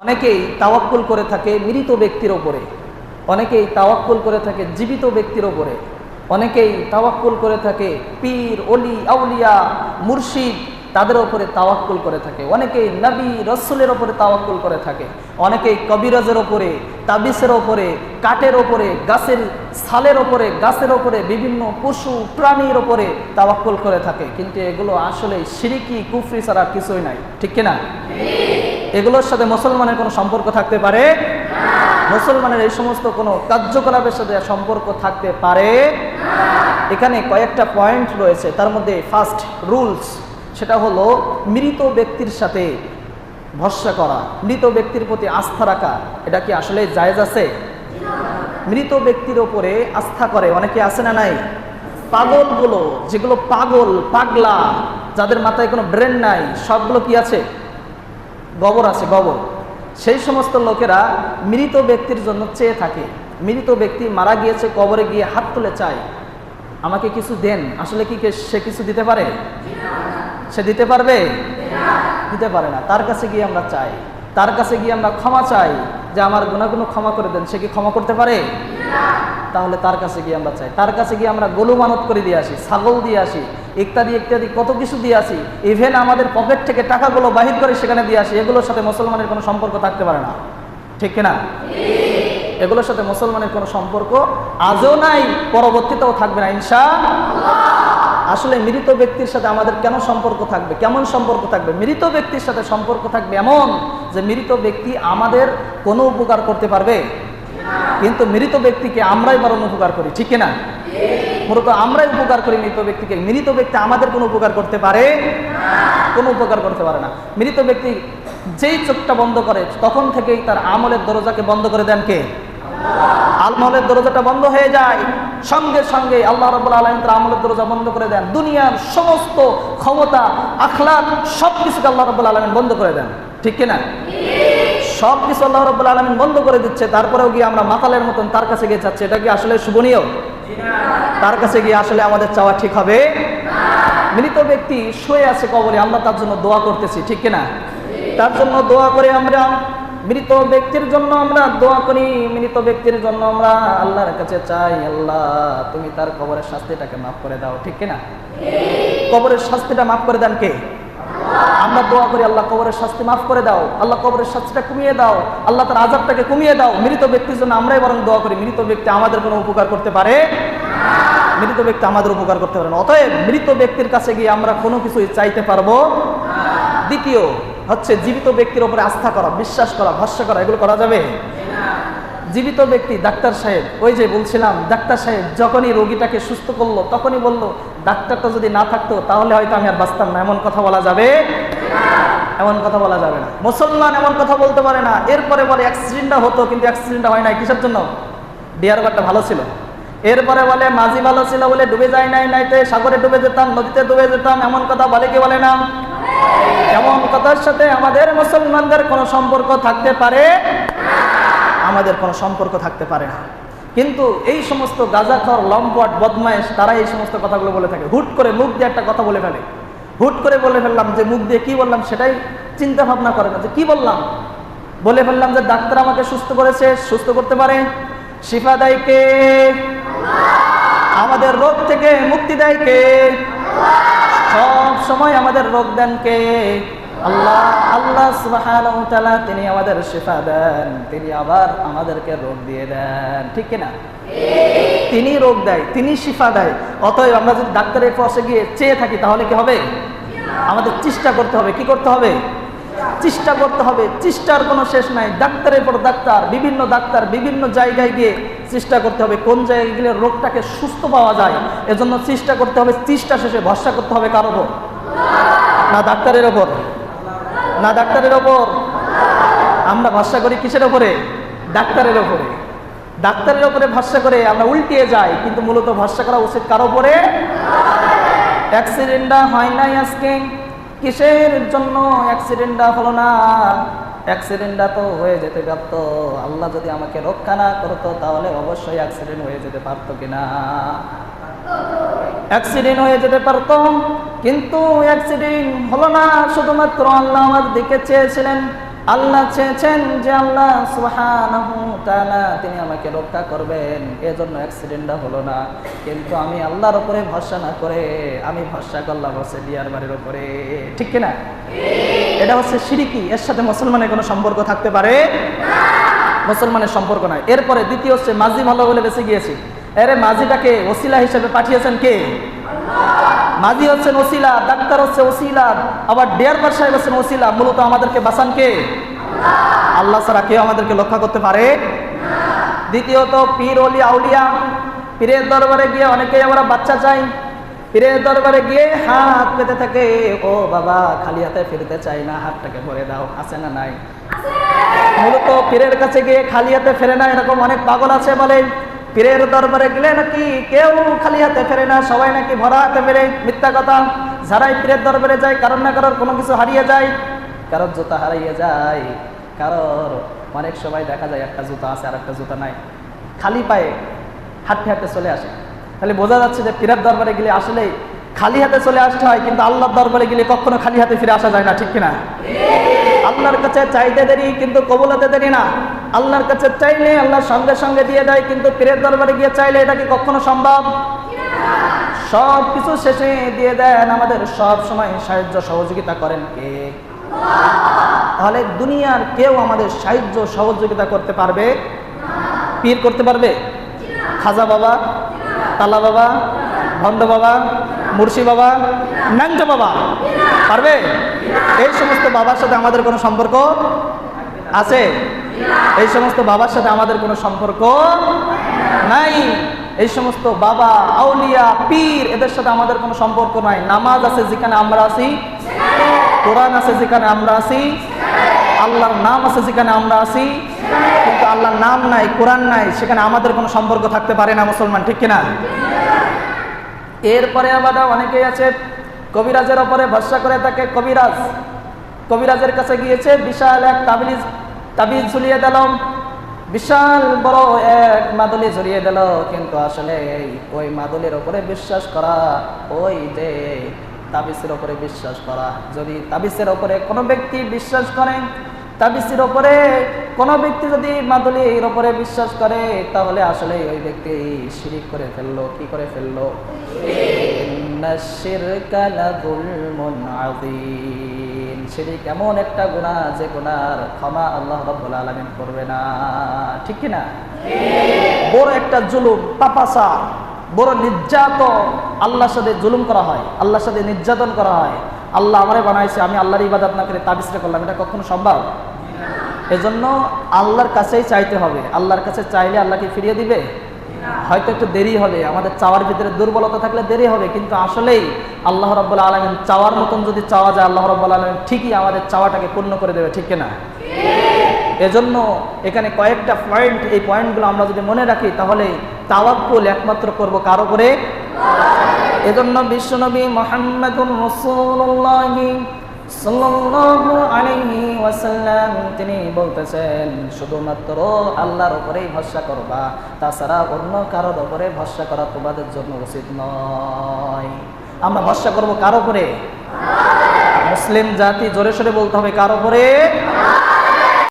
অনেকেই তাওয়াক্কুল করে থাকে মৃত ব্যক্তির ওপরে, অনেকেই তাওয়াক্কুল করে থাকে জীবিত ব্যক্তির ওপরে, অনেকেই তাওয়াক্কুল করে থাকে পীর, অলি, আউলিয়া, মুর্শিদ, তাদের ওপরে তাওয়াক্কুল করে থাকে। অনেকেই নবী রসুলের ওপরে তাওয়াক্কুল করে থাকে, অনেকেই কবিরাজের ওপরে, তাবিসের ওপরে, কাঠের ওপরে, গাছের ছালের ওপরে, গাছের ওপরে, বিভিন্ন পশু প্রাণীর ওপরে তাওয়াক্কুল করে থাকে। কিন্তু এগুলো আসলে শিরকি কুফরি ছাড়া কিছুই নাই, ঠিক কিনা? এগুলোর সাথে মুসলমানের কোনো সম্পর্ক থাকতে পারে? মুসলমানের এই সমস্ত কোনো কার্যকলাপের সাথে সম্পর্ক থাকতে পারে? এখানে কয়েকটা পয়েন্ট রয়েছে, তার মধ্যে ফার্স্ট রুলস, সেটা হলো মৃত ব্যক্তির সাথে ভরসা করা, মৃত ব্যক্তির প্রতি আস্থা রাখা। এটা কি আসলে জায়েজ আছে? মৃত ব্যক্তির ওপরে আস্থা করে অনেকে আছে না নাই? পাগলগুলো, যেগুলো পাগল পাগলা, যাদের মাথায় কোনো ব্রেন নাই, সবগুলো কি আছে? গোবর আছে, গোবর। সেই সমস্ত লোকেরা মৃত ব্যক্তির জন্য চেয়ে থাকে। মৃত ব্যক্তি মারা গিয়েছে, কবরে গিয়ে হাত তুলে চায়, আমাকে কিছু দেন। আসলে কি সে কিছু দিতে পারে? সে দিতে পারবে? দিতে পারে না। তার কাছে গিয়ে আমরা চাই, তার কাছে গিয়ে আমরা ক্ষমা চাই যে আমার গুনাহগুলো ক্ষমা করে দেন। সে কি ক্ষমা করতে পারে? তাহলে তার কাছে গিয়ে আমরা চাই, তার কাছে গিয়ে আমরা গরু মানত করে দিয়ে আসি, ছাগল দিয়ে আসি, ইত্যাদি ইত্যাদি কত কিছু দিয়ে আসি। ইভেন আমাদের পকেট থেকে টাকাগুলো বাহির করে সেখানে দিয়ে আসি। এগুলোর সাথে মুসলমানের কোনো সম্পর্ক থাকতে পারে না, ঠিক কিনা? এগুলোর সাথে মুসলমানের কোনো সম্পর্ক আজও নাই, পরবর্তীতেও থাকবে না ইনশাআল্লাহ। আসলে মৃত ব্যক্তির সাথে আমাদের কেন সম্পর্ক থাকবে? কেমন সম্পর্ক থাকবে? মৃত ব্যক্তির সাথে সম্পর্ক থাকবে এমন যে মৃত ব্যক্তি আমাদের কোনো উপকার করতে পারবে, কিন্তু মৃত ব্যক্তিকে আমরাই বরং উপকার করি, ঠিক কিনা? মূলত আমরাই উপকার করি মৃত ব্যক্তিকে। মৃত ব্যক্তি আমাদের কোনো উপকার করতে পারে? কোনো উপকার করতে পারে না। মৃত ব্যক্তি যেই চোখটা বন্ধ করে তখন থেকেই তার আমলের দরজাকে বন্ধ করে দেন কে? আমলের দরজাটা বন্ধ হয়ে যায়, সঙ্গে সঙ্গে আল্লাহ রাব্বুল আলামিন তার আমলের দরজা বন্ধ করে দেন। দুনিয়ার সমস্ত ক্ষমতা, আখলাক সবকিছুকে আল্লাহ রাব্বুল আলামিন বন্ধ করে দেন, ঠিক কিনা? সব কিছু আল্লাহ রাব্বুল আলামিন বন্ধ করে দিচ্ছে, তারপরেও গিয়ে আমরা মাতালের মতন তার কাছে গিয়ে চাচ্ছি। এটা কি আসলে শুভনীয়? তার কাছে গিয়ে আসলে আমাদের চাওয়া ঠিক হবে? মৃত ব্যক্তি শুয়ে আছে কবরে, আমরা তার জন্য দোয়া করতেছি, ঠিক কিনা? তার জন্য দোয়া করে আমরা, মৃত ব্যক্তির জন্য আমরা দোয়া করি, মৃত ব্যক্তির জন্য আমরা আল্লাহর কাছে চাই, আল্লাহ তুমি তার কবরের শাস্তিটাকে মাফ করে দাও, ঠিক কিনা? কবরের শাস্তিটা মাফ করে দেন কে? আমরা দোয়া করি, আল্লাহ কবরের শাস্তি মাফ করে দাও, আল্লাহ কবরের শাস্তিটা কমিয়ে দাও, আল্লাহ তার আযাবটাকে কমিয়ে দাও। মৃত ব্যক্তির জন্য আমরাই বরং দোয়া করি। মৃত ব্যক্তি আমাদের কোনো উপকার করতে পারে? মৃত ব্যক্তি আমাদের উপকার করতে পারে না। অতএব মৃত ব্যক্তির কাছে গিয়ে আমরা কোনো কিছুই চাইতে পারবো? দ্বিতীয় হচ্ছে জীবিত ব্যক্তির উপরে আস্থা করা, বিশ্বাস করা, ভরসা করা। এগুলো করা যাবে? জীবিত ব্যক্তি, ডাক্তার সাহেব, ওই যে বলছিলাম, ডাক্তার সাহেব যখনই রোগীটাকে সুস্থ করলো তখনই বলল, ডাক্তারটা যদি না থাকতো তাহলে হয়তো আমি আর বাঁচতাম না। এমন কথা বলা যাবে? এমন কথা বলা যাবে না। মুসলমান এমন কথা বলতে পারে না। এরপরে বলে অ্যাক্সিডেন্টটা হতো, কিন্তু অ্যাক্সিডেন্টটা হয় নাই। কিসের জন্য? ড্রাইভারটা ভালো ছিল। এরপরে বলে মাঝি ভালো ছিল বলে ডুবে যায় নাই, নাইতে সাগরে ডুবে যেতাম, নদীতে ডুবে যেতাম। এমন কথা বলে কি বলে না? এমন কথার সাথে আমাদের মুসলমানদের কোনো সম্পর্ক থাকতে পারে? আমাদের কোনো সম্পর্ক থাকতে পারে না। কিন্তু এই সমস্ত গাঁজাখর, লম্পট, বদমাইশ, তারা এই সমস্ত কথাগুলো বলে থাকে। হুট করে মুখ দিয়ে একটা কথা বলে ফেলে, হুট করে বলে ফেললাম, যে মুখ দিয়ে কি বললাম সেটাই চিন্তা ভাবনা করে না যে কি বললাম। বলে ফেললাম যে ডাক্তার আমাকে সুস্থ করেছে, সুস্থ করতে পারে। শিফা দেয় কে? আমাদের রোগ থেকে মুক্তি দেয় কে? সব সময় আমাদের রোগ দেন কে? আল্লাহ। আল্লাহ সুবহানাহু ওয়া তাআলা তিনি আমাদের শিফা দেন, তিনি আবার আমাদেরকে রোগ দিয়ে দেন, ঠিক কিনা? তিনি রোগ দেয়, তিনি শিফা দেয়। অতএব আমরা যদি ডাক্তারের পাশে গিয়ে চেয়ে থাকি তাহলে কি হবে? আমাদের চেষ্টা করতে হবে। কি করতে হবে? চেষ্টা করতে হবে। চেষ্টার কোনো শেষ নাই। ডাক্তারের পর ডাক্তার, বিভিন্ন জায়গায় গিয়ে চেষ্টা করতে হবে কোন জায়গায় গেলে রোগটাকে সুস্থ পাওয়া যায়। এজন্য চেষ্টা করতে হবে। চেষ্টা শেষে ভরসা করতে হবে কার ওপর? না ডাক্তারের ওপর, না ডাক্তারের ওপর। আমরা ভরসা করি কিসের ওপরে? ডাক্তারের ওপরে। ডাক্তারের ওপরে ভরসা করে আমরা উল্টিয়ে যাই, কিন্তু মূলত ভরসা করা উচিত কার ওপরে? অ্যাক্সিডেন্টটা হয় নাই আজকে, কিসের জন্য অ্যাক্সিডেন্টটা হলো না? অ্যাক্সিডেন্টটা তো হয়ে যেতে পারতো। আল্লাহ যদি আমাকে রক্ষা না করতো তাহলে অবশ্যই অ্যাক্সিডেন্ট হয়ে যেতে পারতো কিনা? অ্যাক্সিডেন্ট হয়ে যেতে পারতো, কিন্তু অ্যাক্সিডেন্ট হলো না। শুধুমাত্র আল্লাহ আমার দিকে চেয়েছিলেন, আল্লাহ চেয়েছেন যে আল্লাহ সুবহানাহু তাআলা তিনি আমাকে রক্ষা করবেন, এজন্য অ্যাক্সিডেন্টটা হলো না। কিন্তু আমি আল্লাহর উপরে ভরসা না করে আমি ভরসা করলাম হচ্ছে বিয়ার বাড়ির উপরে। ঠিক কিনা? এটা হচ্ছে শিরকি, এর সাথে মুসলমানের কোনো সম্পর্ক থাকতে পারে না, মুসলমানের সম্পর্ক নাই। এরপরে দ্বিতীয় হচ্ছে মাঝি ভালো বলে বেঁচে গিয়েছি। এরে মাঝিটাকে ওসিলা হিসেবে পাঠিয়েছেন কে? মাঝি হচ্ছেন ওসিলা, ডাক্তার হচ্ছে ওসিলা, আবার ডেয়ারবার সাহেব হচ্ছেন ওসিলা। মূলত আমাদেরকে বাঁচান কে? আল্লাহ ছাড়া কেউ আমাদেরকে রক্ষা করতে পারে না। দ্বিতীয়ত পীর ওলি আউলিয়া, পীরের দরবারে গিয়ে অনেকেই আমরা বাচ্চা চাই, পীরের দরবারে গিয়ে হাত পেতে থাকে, ও বাবা খালি হাতে ফিরতে চাই না, হাতটাকে ভরে দাও। আছে না নাই? মূলত পীরের কাছে গিয়ে খালি হাতে ফেরে না, এরকম অনেক পাগল আছে। বলে পীরের দরবারে গেলে নাকি কেউ খালি হাতে ফেরে না, সবাই নাকি ভরা হাতে ফেরে। মিথ্যা কথা। যারাই পীরের দরবারে যায় কারোর না কারোর কোনো কিছু হারিয়ে যায়, কারোর জুতা হারিয়ে যায়, কারোর অনেক সময় দেখা যায় একটা জুতা আছে আর একটা জুতা নাই, খালি পায়ে হাঁটতে হাঁটতে চলে আসে। তাহলে বোঝা যাচ্ছে যে পীরের দরবারে গেলে আসলে খালি হাতে চলে আসতে হয়, কিন্তু আল্লাহর দরবারে গেলে কখনো খালি হাতে ফিরে আসা যায় না। ঠিক কিনা? আল্লাহর কাছে চাইতে দেরি কিন্তু কবুল হতে দেরি না। আল্লাহর কাছে চাইলে আল্লাহ সঙ্গে সঙ্গে দিয়ে দেয়, কিন্তু পীরের দরবারে গিয়ে চাইলে এটা কি কখনো সম্ভব? সব কিছু শেষে দিয়ে দেন। আমাদের সব সময় সাহায্য সহযোগিতা করেন কে? তাহলে দুনিয়ার কেউ আমাদের সাহায্য সহযোগিতা করতে পারবে? পীর করতে পারবে? খাজা বাবা, তালা বাবা, ভণ্ড বাবা, মুর্শি বাবা, ন্যাংটা বাবা পারবে? এই সমস্ত বাবার সাথে আমাদের কোনো সম্পর্ক আছে? এই সমস্ত বাবার সাথে আমাদের কোনো সম্পর্ক নাই। এই সমস্ত বাবা, আউলিয়া, পীর এদের সাথে আমাদের কোনো সম্পর্ক নাই। নামাজ আছে যেখানে আমরা আছি, কোরআন আছে যেখানে আমরা আছি, আল্লাহর নাম আছে যেখানে আমরা আছি, কিন্তু আল্লাহর নাম নাই, কোরআন নাই, সেখানে আমাদের কোনো সম্পর্ক থাকতে পারে না মুসলমান। ঠিক কিনা? এরপরে আবার অনেকেই আছে কবিরাজের ওপরে ভরসা করে থাকে। কবিরাজের কাছে গিয়েছে, বিশাল এক তাবিজ ঝুলিয়ে দিল, বিশাল বড় এক মাদুলি ঝুলিয়ে দিল, কিন্তু আসলে ওই মাদুলির ওপরে বিশ্বাস করা, ওই যে তাবিজের ওপরে বিশ্বাস করা, যদি তাবিজের ওপরে কোনো ব্যক্তি বিশ্বাস করে, তাবিজের ওপরে কোনো ব্যক্তি যদি মাদুলির ওপরে বিশ্বাস করে, তাহলে আসলে ওই ব্যক্তি শিরক করে ফেললো। কি করে ফেললো? ইন্নাশ-শিরকা লাযুলমুন আযীম। শিরক এমন একটা গুনাহ যে গুনার ক্ষমা আল্লাহ রাব্বুল আলামিন করবে না। ঠিক কি না? বড় একটা জুলুম, পাপাচার, বড় নির্যাতন। আল্লাহর সাথে জুলুম করা হয়, আল্লাহর সাথে নির্যাতন করা হয়। আল্লাহ আমারে বানাইছে, আমি আল্লাহর ইবাদত না করে তাবিজটা করলাম, এটা কখনো সম্ভব? এজন্য আল্লাহর কাছেই চাইতে হবে। আল্লাহর কাছে চাইলে আল্লাহকে ফিরিয়ে দিবে? হয়তো একটু দেরি হবে, আমাদের চাওয়ার ভিতরে দুর্বলতা থাকলে দেরি হবে, কিন্তু আসলেই আল্লাহ রাব্বুল আলামিন চাওয়ার মতন যদি চাওয়া যায়, আল্লাহ রাব্বুল আলামিন ঠিকই আমাদের চাওয়াটাকে পূর্ণ করে দেবে। ঠিক কিনা? এজন্য এখানে কয়েকটা পয়েন্ট, এই পয়েন্টগুলো আমরা যদি মনে রাখি তাহলে তাওয়াক্কুল একমাত্র করব কার উপরে? এজন্য বিশ্বনবী মুহাম্মদুর রাসূলুল্লাহ সাল্লাল্লাহু আলাইহি ওয়াসাল্লাম তিনি বলতেছেন, শুধুমাত্র আল্লাহর উপরেই ভরসা করবা, তাছাড়া অন্য কারোর উপরে ভরসা করা তোমাদের জন্য উচিত নয়। আমরা ভরসা করব কার উপরে? মুসলিম জাতি জোরে সোরে বলতে হবে, কার উপরে?